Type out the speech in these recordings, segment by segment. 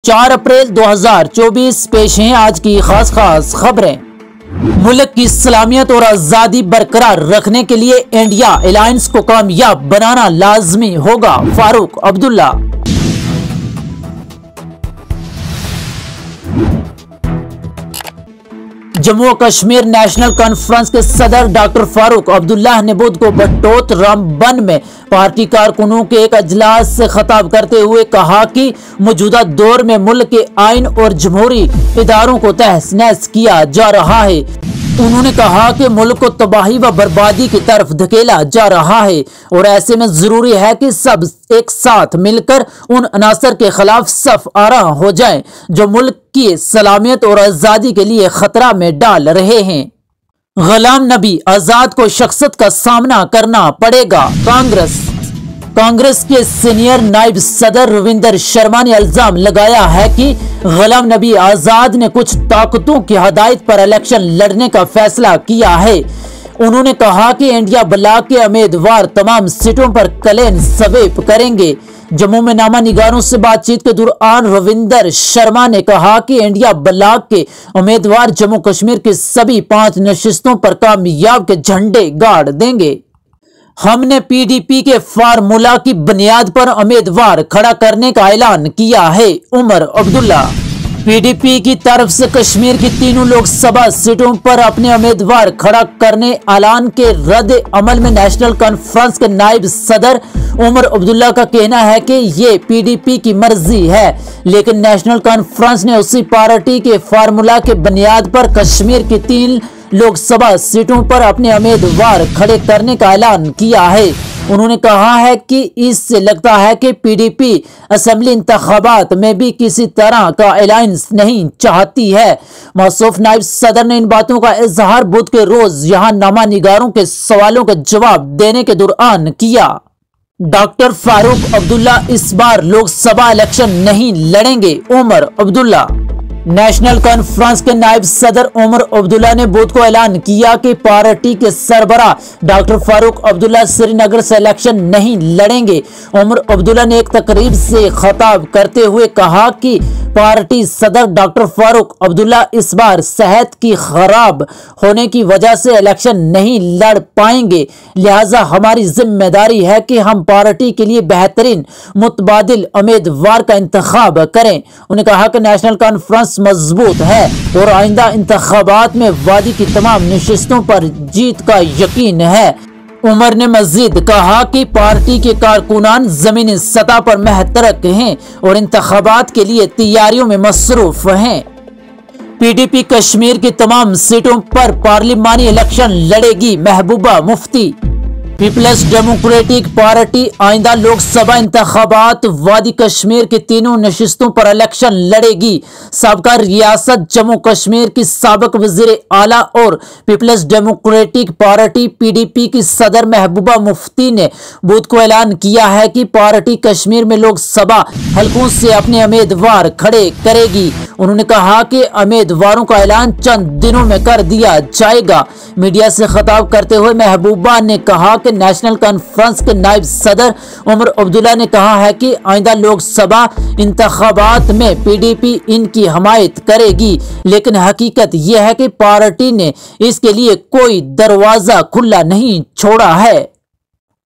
4 अप्रैल 2024 पेश हैं आज की खास खबरें। मुल्क की सलामियत और आज़ादी बरकरार रखने के लिए इंडिया अलायंस को कामयाब बनाना लाजमी होगा, फारूक अब्दुल्ला। जम्मू कश्मीर नेशनल कॉन्फ्रेंस के सदर डॉक्टर फारूक अब्दुल्ला ने बुध को बटोत रामबन में पार्टी कारकुनों के एक अजलास से खिताब करते हुए कहा कि मौजूदा दौर में मुल्क के आइन और जमहूरी इदारों को तहस नहस किया जा रहा है। उन्होंने कहा कि मुल्क को तबाही व बर्बादी की तरफ धकेला जा रहा है और ऐसे में जरूरी है कि सब एक साथ मिलकर उन अनासर के खिलाफ सफ आरा हो जाएं जो मुल्क की सलामियत और आज़ादी के लिए खतरा में डाल रहे हैं। गुलाम नबी आजाद को शख्सियत का सामना करना पड़ेगा। कांग्रेस के सीनियर नायब सदर रविंदर शर्मा ने इल्जाम लगाया है कि गुलाम नबी आजाद ने कुछ ताकतों की हदायत पर इलेक्शन लड़ने का फैसला किया है। उन्होंने कहा कि इंडिया ब्लॉक के उम्मीदवार तमाम सीटों पर क्लीन स्वीप करेंगे। जम्मू में नामा निगारों से बातचीत के दौरान रविंदर शर्मा ने कहा कि इंडिया ब्लॉक के उम्मीदवार जम्मू कश्मीर की सभी 5 नशिस्तों पर कामयाब के झंडे गाड़ देंगे। हमने पीडीपी के फार्मूला की बुनियाद पर उम्मीदवार खड़ा करने का ऐलान किया है, उमर अब्दुल्ला। पीडीपी की तरफ से कश्मीर की 3 लोकसभा सीटों पर अपने उम्मीदवार खड़ा करने ऐलान के रद्द अमल में नेशनल कॉन्फ्रेंस के नायब सदर उमर अब्दुल्ला का कहना है कि ये पीडीपी की मर्जी है, लेकिन नेशनल कॉन्फ्रेंस ने उसी पार्टी के फार्मूला के बुनियाद पर कश्मीर की 3 लोकसभा सीटों पर अपने उम्मीदवार खड़े करने का ऐलान किया है। उन्होंने कहा है कि इससे लगता है कि पीडीपी असेंबली इंतखाबात में भी किसी तरह का अलायंस नहीं चाहती है। मौसूफ नायब सदर ने इन बातों का इजहार बुध के रोज यहां नामा निगारों के सवालों का जवाब देने के दौरान किया। डॉक्टर फारूक अब्दुल्ला इस बार लोकसभा इलेक्शन नहीं लड़ेंगे, उमर अब्दुल्ला। नेशनल कॉन्फ्रेंस के नायब सदर उमर अब्दुल्ला ने बुध को ऐलान किया कि पार्टी के सरबराह डॉक्टर फारूक अब्दुल्ला श्रीनगर से इलेक्शन नहीं लड़ेंगे। उमर अब्दुल्ला ने एक तकरीब से खिताब करते हुए कहा कि पार्टी सदर डॉक्टर फारूक अब्दुल्ला इस बार सेहत की खराब होने की वजह से इलेक्शन नहीं लड़ पाएंगे, लिहाजा हमारी जिम्मेदारी है कि हम पार्टी के लिए बेहतरीन मुतबादिल उम्मीदवार का इंतखाब करें। उन्होंने कहा कि नेशनल कॉन्फ्रेंस मजबूत है और आइंदा इंतखाबात में वादी की तमाम नशिस्तों पर जीत का यकीन है। उमर ने मजीद कहा कि पार्टी के कारकुनान जमीनी सतह पर महतरक हैं और इंतखाबात के लिए तैयारियों में मसरूफ हैं। पीडीपी कश्मीर की तमाम सीटों पर पार्लिमानी इलेक्शन लड़ेगी, Mehbooba Mufti. Peoples democratic party आइंदा लोकसभा इंतखाबात वादी कश्मीर की 3 नशिस्तों पर इलेक्शन लड़ेगी। साबका रियासत जम्मू कश्मीर की साबिक वजीर आला और पीपल्स डेमोक्रेटिक पार्टी पीडीपी की सदर महबूबा मुफ्ती ने बुध को ऐलान किया है कि पार्टी कश्मीर में लोकसभा हलकों से अपने उम्मीदवार खड़े करेगी। उन्होंने कहा कि उम्मीदवारों का ऐलान चंद दिनों में कर दिया जाएगा। मीडिया से खिताब करते हुए महबूबा ने कहा कि नेशनल कॉन्फ्रेंस के नायब सदर उमर अब्दुल्ला ने कहा है कि आइंदा लोकसभा इंतखाबात में पीडीपी इनकी हमायत करेगी, लेकिन हकीकत यह है कि पार्टी ने इसके लिए कोई दरवाजा खुला नहीं छोड़ा है।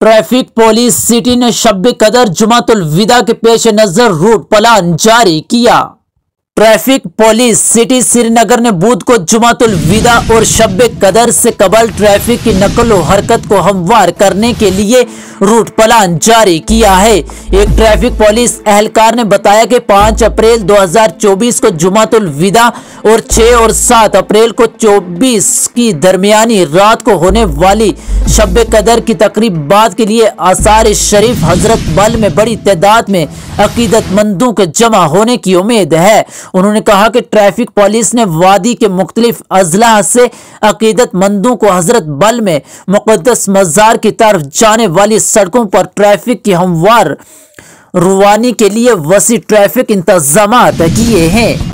ट्रैफिक पुलिस सिटी ने शब कदर जुमातुल विदा के पेश नजर रूट प्लान जारी किया। ट्रैफिक पुलिस सिटी श्रीनगर ने बुध को जुमातुल विदा और शब कदर से कबल ट्रैफिक की नकल व हरकत को हमवार करने के लिए रूट प्लान जारी किया है। एक ट्रैफिक पुलिस एहलकार ने बताया कि 5 अप्रैल 2024 को जुमातुल विदा और 6 और 7 अप्रैल को 24 की दरमियानी रात को होने वाली शब कदर की तकरीबात के लिए आसार शरीफ हजरत बल में बड़ी तादाद में अकीदतमंदों के जमा होने की उम्मीद है। उन्होंने कहा कि ट्रैफिक पुलिस ने वादी के मुख्तलिफ अजला से अकीदतमंदों को हजरत बल में मुक़द्दस मज़ार की तरफ जाने वाली सड़कों पर ट्रैफिक की हमवार रवानी के लिए वसी ट्रैफिक इंतजामात किए हैं।